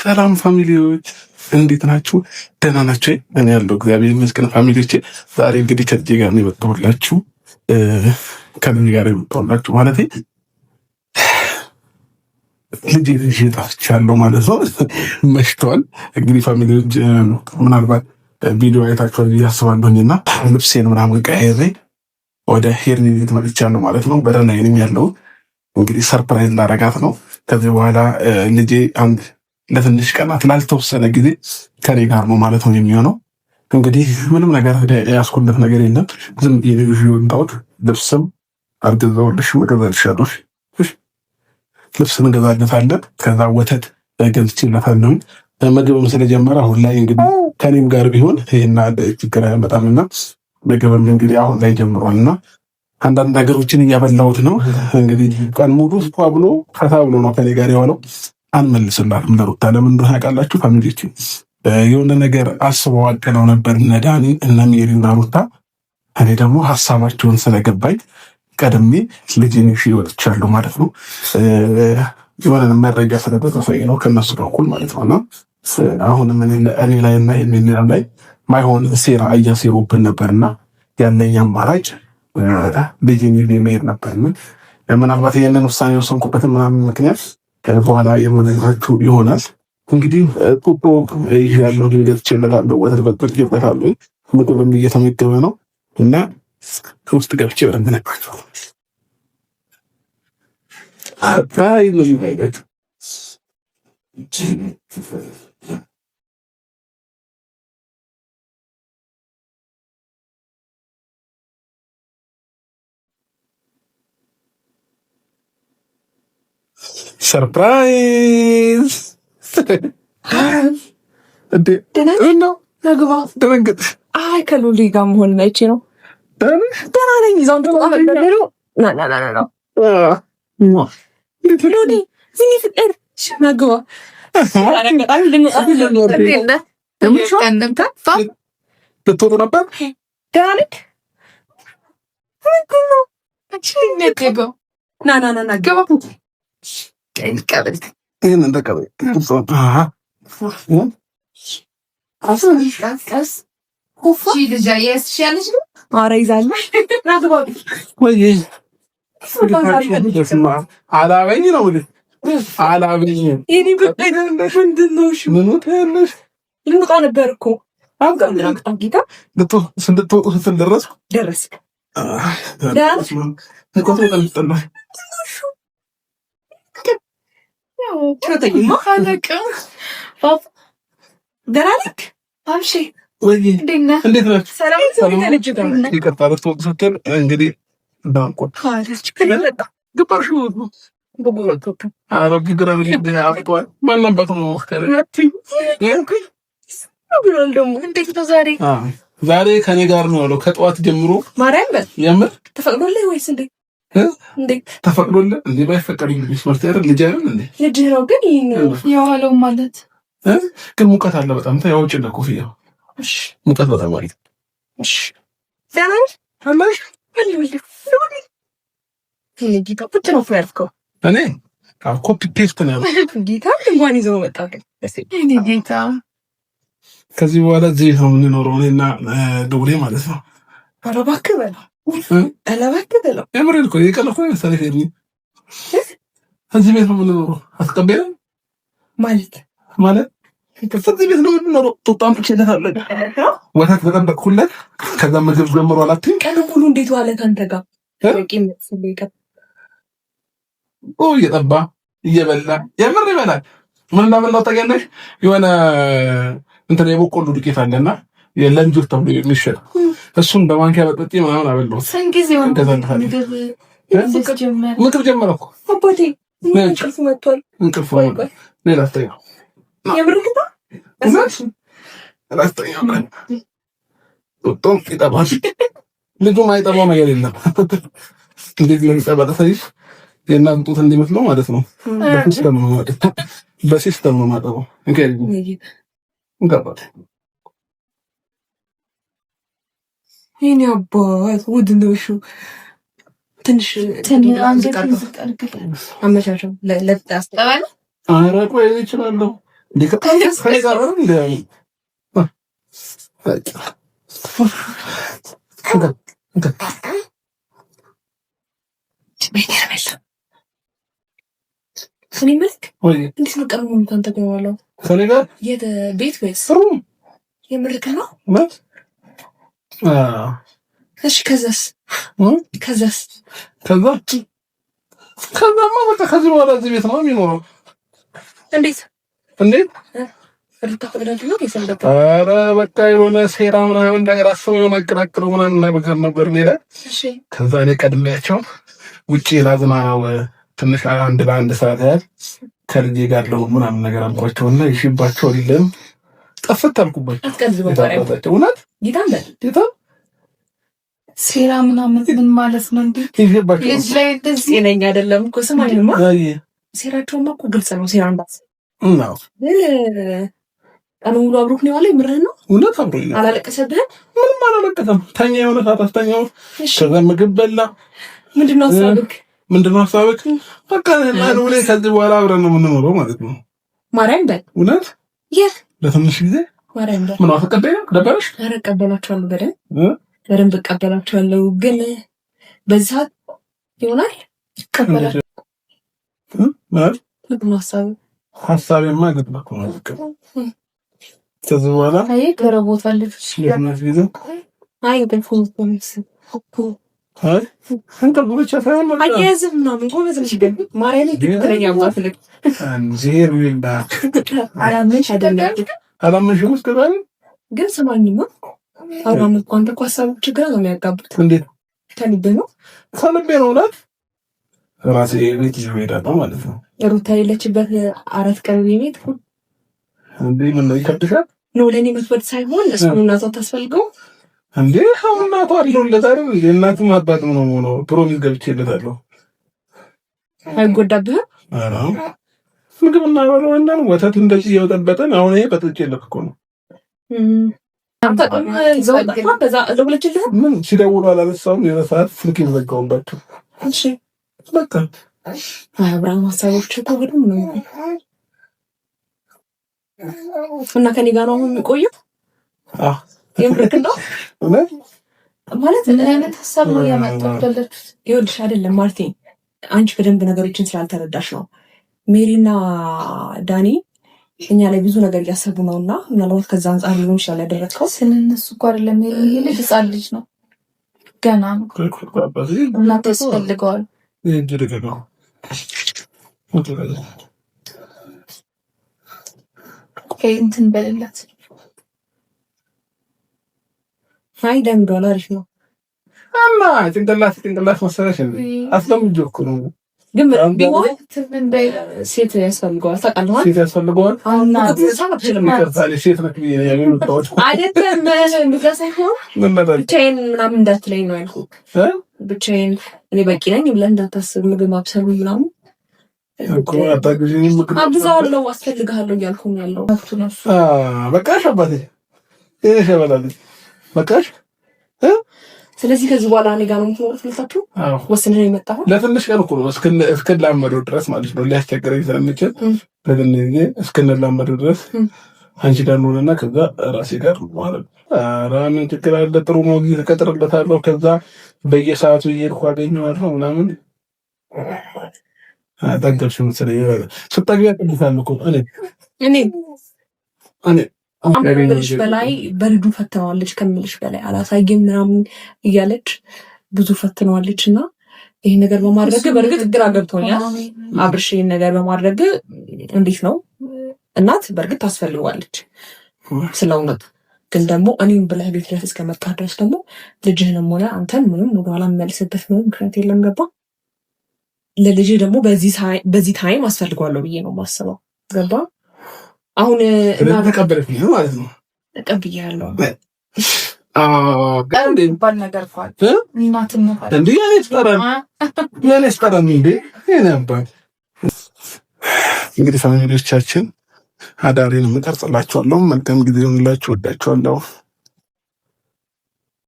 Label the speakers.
Speaker 1: ሰላም ፋሚሊዎች እንዴት ናችሁ? ደህና ናችሁ? እኔ ያለው እግዚአብሔር ይመስገን። ፋሚሊዎቼ ዛሬ እንግዲህ ከልጄ ጋር ነው የመጣሁላችሁ። ከልጄ ጋር የመጣሁላችሁ ማለት ልጄ ጠፍቻለሁ ማለት ነው። መሽቷል። እንግዲህ ፋሚሊዎች ምናልባት ቪዲዮ አይታችኋል ብዬ አስባለሁኝና ልብሴን ምናምን ቀይሬ ወደ ሄርኒ ቤት መጥቻለሁ ማለት ነው። በደህናዬ ያለው እንግዲህ ሰርፕራይዝ ላረጋት ነው። ከዚህ በኋላ ልጄ አንድ ለትንሽ ቀናት ላልተወሰነ ጊዜ ከኔ ጋር ነው ማለት ነው የሚሆነው። እንግዲህ ምንም ነገር ያስኩለት ነገር የለም። ዝም የወጣሁት ልብስም አልገዛሁልሽ፣ እገዛልሻለሁ። ልብስ እንገዛለታለን። ከዛ ወተት ገዝቼለታለሁ። ምግብም ስለጀመረ አሁን ላይ እንግዲህ ከኔም ጋር ቢሆን ይሄና ችግር አያመጣምና ምግብም እንግዲህ አሁን ላይ ጀምሯልና አንዳንድ ነገሮችን እያበላሁት ነው። እንግዲህ ቀን ሙሉ ስኳ ብሎ ፈታ ብሎ ነው ከኔ ጋር የዋለው። አንመልስላትም ለሩታ። ለምን እንደሆነ ያውቃላችሁ ፋሚሊዎች? የሆነ ነገር አስበው አቅነው ነበር እነ ዳኒ እነ ሜሪ እና ሩታ። እኔ ደግሞ ሀሳባቸውን ስለገባኝ ቀድሜ ልጅን ይዤ ወጥቻለሁ ማለት ነው። የሆነ መረጃ ስለደረሰኝ ነው ከነሱ በኩል ማለት ነው። እና አሁንም እኔ ላይ እና ሌላ ላይ ማይሆን ሴራ እያሴሩብን ነበርና ያለኝ አማራጭ ልጅን ይዤ መሄድ ነበር። ምናልባት ይህንን ውሳኔ ወሰንኩበት ምናምን ምክንያት በኋላ የምነግራችሁ ይሆናል። እንግዲህ ጡጦ ያለው ድንገት ችለታለሁ፣ ወተት በጥብጬበታለሁ፣ ምግብም እየተመገበ ነው እና ውስጥ ገብቼ በደንብ ነግራችሁ ሰርፕራይዝ ነው። ነግባ ደነገጥሽ? አይ ከሉሊ ጋር መሆን አይቼ ነው። ደህና ነኝ። ይዛው ልትወጡ ነበር? ና ገባ ይህንን ተቀበል። ኧረ ይዛለሽ አላበኝ ነው አላበኝ። ምኑ ትያለሽ? ልንወጣ ነበር እኮ ልትወጡ ስትል ደረስክ። እንዴት ናችሁ? ይቅርታ ልትወጡ ስትል እንግዲህ ዛሬ ከኔ ጋር ነው ያለው ከጠዋት ጀምሮ። የምር ተፈቅዶልህ ወይስ እንዴ? ተፈቅዶልህ እንዴ? ባይፈቀድልኝ መስመርት አይደል? ልጅ አይደል እንዴ? ልጅ ነው ግን የዋለው ማለት ግን ሙቀት አለ በጣም ታያውጭ ነው ኮፍያው። እሺ ሙቀት በጣም ማለት እሺ ዳናሽ አላሽ ጌታ ቁጭ ነው ያልከው። እኔ ኮፒ ፔስት ነው ጌታ እንኳን ይዘው መጣ። እኔ ጌታ ከዚህ በኋላ እዚህ ነው የምንኖረው እኔና ዶሬ ማለት ነው። ኧረ እባክህ በለው በለው የምሬን እኮ የቀለፈ መሰለኝ። እዚህ ቤት ነው የምንኖረው። አትቀበይም ማለት እዚህ ቤት ነው የምንኖረው። ጡጣም ብቻለታለሁ ወተት በጠበቅኩለት። ከዛ ምግብ ጀምሮ አላትኝ ቀን ሙሉ እንዴት ዋለ ካንተ ጋር እየጠባ እየበላ የምር ይበላል። ምን እንዳበላው ታውቂያለሽ? የሆነ እንትን የበቆሎ ዱቄት አለና ለልጆች ተብሎ የሚሸጥ እሱን በማንኪያ በጥብጬ ምናምን አበላሁት። ምግብ ጀመረ እኮ አባቴ። እንቅልፍ መጥቷል። እንቅልፍ ሌላ አስተኛ ጡጦም ይጠባል። ልጁም አይጠባው ነገር የለም። እንዴት ለሚጠባ ተሰይሽ የእናት ጡት እንዲመስለው ማለት ነው። በሲስተም ነው ማጠባው። ይሄን አባት ውድ ነው። እሺ ትንሽ አመቻቸው ለጣስተባለ። ኧረ ቆይ እችላለሁ
Speaker 2: እኔ መልክ እንዴት ነው ቀርሞ እንኳን ተገባለው ከኔ ጋር የት ቤት ወይስ የምርክ ነው? እሺ ከዛስ ከዛማ በቃ ከዚህ በኋላ እዚህ ቤት ነው የሚኖረው። እንዴት ኧረ በቃ የሆነ ሴራ ምናምን ነገር አስበው የሆነ አቀራቅረው ምናምን ነገር ነበር ሌላ። ከዛ እኔ ቀድሜያቸው ውጭ ላዝናናው ትንሽ ለአንድ ሰዓት ያህል ከልጄ ጋር ለው ምናምን ነገር አልኳቸውና ይሽባቸው ሊለም ጠፍት አልኩባቸው። እውነት ጌታ ሴራ ምናምን ምን ማለት ነው እንዴ? ይሽባቸው ልጅ ላይ እንደዚህ ነኝ አይደለም እኮ ስማኝማ፣ ሴራቸውማ እኮ ግልጽ ነው። ሴራ እንዳት ነው ቀኑ ሙሉ አብሮክ ነው ያለው። የምርህ ነው? እውነት አብሮኝ ነው። አላለቀሰብህም? ምንም አላለቀሰም። ተኛ የሆነ ሰዓት አስተኛው። ከዛ ምግብ በላ። ምንድነው ሀሳብክ? በቃ ነው ላይ ከዚህ በኋላ አብረን ነው የምንኖረው ማለት ነው። ማርያም በል እውነት የት ለትንሽ ጊዜ ማርያም በል ምን አፈቀደኝ ነው ደበረሽ? ኧረ እቀበላቸዋለሁ፣ በደንብ እቀበላቸዋለሁ። ግን በዚህ ሰዓት ይሆናል ይቀበላል ማለት ነው ሀሳቤማ ግጥም እኮ ነው። ከዚህ በኋላ አይ ገረቦታለች አይ በፎቶ እንትን ብቻ ሳይሆን አያዝም ነው ምን ጎበዝ ልጅ ግን ማርያም ትክክለኛ ማፍለቅ አንዚር ዊልዳ አላመንሽም እስከዛሬ ግን ስማኝማ አብራም እኮ አንተ እኮ ሀሳቦች ጋር ነው የሚያጋቡት። እንዴት ከልቤ ነው እውነት ራሴ ቤት ይዤ እሄዳለሁ ማለት ነው። ሩታ የለችበት 4 ቀን ቤት እንዴ ምን ነው ይከብድሻል? ነው ለኔ መስወድ ሳይሆን እሱ እናቷ ታስፈልገው እንዴ አሁን እናቷ አለውለት አይደል? የእናቱም አባትም ነው ፕሮሚስ ገብቼለታለሁ። አይጎዳብህም? ኧረ ምግብ እና በለው እና ወተት እንደዚህ እየወጠበጠን አሁን ይሄ በጥቼልህ እኮ ነው። ምን ሲደውሉ አላነሳሁም። የሆነ ሰዓት ስልክ ዘጋሁባቸው። እሺ በቃ አብርሃም ሀሳቦች እኮ ግን ነው እና ከኔ ጋር ነው የሚቆየው። የምርክ ነው ማለት ምን አይነት ሀሳብ ነው ያመጣሁት? ይኸውልሽ አይደለም ማርቴ፣ አንቺ በደንብ ነገሮችን ስላልተረዳሽ ነው። ሜሪና ዳኒ እኛ ላይ ብዙ ነገር እያሰቡ ነውና ምናልባት ከዛ አንጻር ሊሆን ይችላል ያደረግከው። ስለነሱ እኮ አይደለም ይሄ ልጅ ህፃን ልጅ ነው ገና ነው እና ተስፈልገዋል ይድርገው እንትን በሌላት አይ ደምዷል። አሪፍ ነው እና ጭንቅላት መሰለሽ አስለምጄው እኮ ነው። ግን ቢሆን ሴት ያስፈልገዋል። ታውቃለህ ሴት ያስፈልገዋል። ብቻዬን ምናምን እንዳትለኝ ነው ያልኩህ። ብቻዬን እኔ በቂ ነኝ ብለህ እንዳታስብ። ምግብ ማብሰሉ ምናምን አግዛለሁ፣ አስፈልግሃለሁ እያልኩ ነው ያለው። በቃሽ አባቴ በቃሽ። ስለዚህ ከዚህ በኋላ እኔ ጋር ነው የምትኖሩት ሁለታችሁ? ወስነህ ነው የመጣኸው? ለትንሽ ቀን እኮ ነው እስክንላመደው ድረስ ማለት ነው። ሊያስቸግረኝ ስለሚችል ለትንሽ ጊዜ እስክንላመደው ድረስ አንቺ ጋር እንሆንና ከዛ ራሴ ጋር ማለት ነው። ኧረ ምን ችግር አለ? ጥሩ ነው ጊዜ ተቀጥርለታለሁ። ከዛ በየሰዓቱ እየሄድኩ አገኘዋለሁ ምናምን። ጠገብሽ መሰለኝ ስጠግቢ ያቅልታል እኮ እኔ ከምልሽ በላይ በልጁ ፈትነዋለች። ከምልሽ በላይ አላሳይም ምናምን እያለች ብዙ ፈትነዋለች። እና ይሄን ነገር በማድረግ በእርግጥ ግራ ገብቶኛል አብርሽ። ይሄን ነገር በማድረግ እንዴት ነው እናት በእርግጥ ታስፈልገዋለች ስለ እውነት። ግን ደግሞ እኔም ብለህ ቤት ድረስ እስከመጣ ድረስ ደግሞ ልጅህንም ሆነ አንተን ምንም ወደኋላ የሚመልስበት ምንም ምክንያት የለም። ገባ? ለልጅህ ደግሞ በዚህ ታይም አስፈልገዋለሁ ብዬ ነው የማስበው። ገባ? አሁን እና ተቀበለኝ ማለት ነው። ተቀብያለሁ። ባል ነገር ፋል እናትም ማለት እንዴ ያኔ ስጠራን እንዴ ነበር። እንግዲህ ፋሚሊዎቻችን አዳሬን የምቀርጽላችኋለሁ። መልካም ጊዜ ይሁንላችሁ። ወዳችኋለሁ።